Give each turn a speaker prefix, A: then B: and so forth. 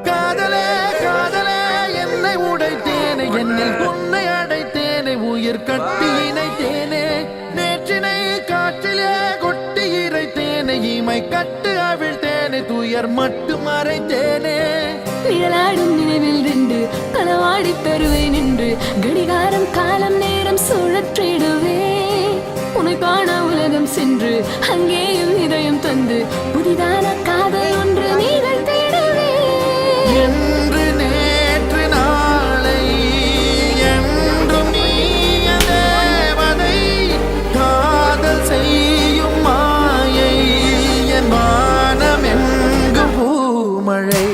A: காதலே காதலே என்னை உடைத்தேனே என்னில் உன்னை அடைத்தேனே உயிர் கட்டி இணைத்தேனே நேற்றினை காற்றிலே கொட்டி இறைத்தேனே இமை கட்டு அவிழ்த்தேனே துயர் மட்டும் மறைத்தேனே
B: நிழலாடும் நினைவில் நின்று களவாடி தருவேன் என்று கடிகாரம் காலம் நேரம் சுழற்றிடுவே உன்னை காண உலகம் சென்று அங்கேயும் இதயம் தந்து புதிதான காதல் ஒன்று நீங்கள் தேடவே
A: என்று நேற்று நாளை என்றும் நீ தேவதை காதல் செய்யும் மாயை என் வானம் எங்கும் பூமழை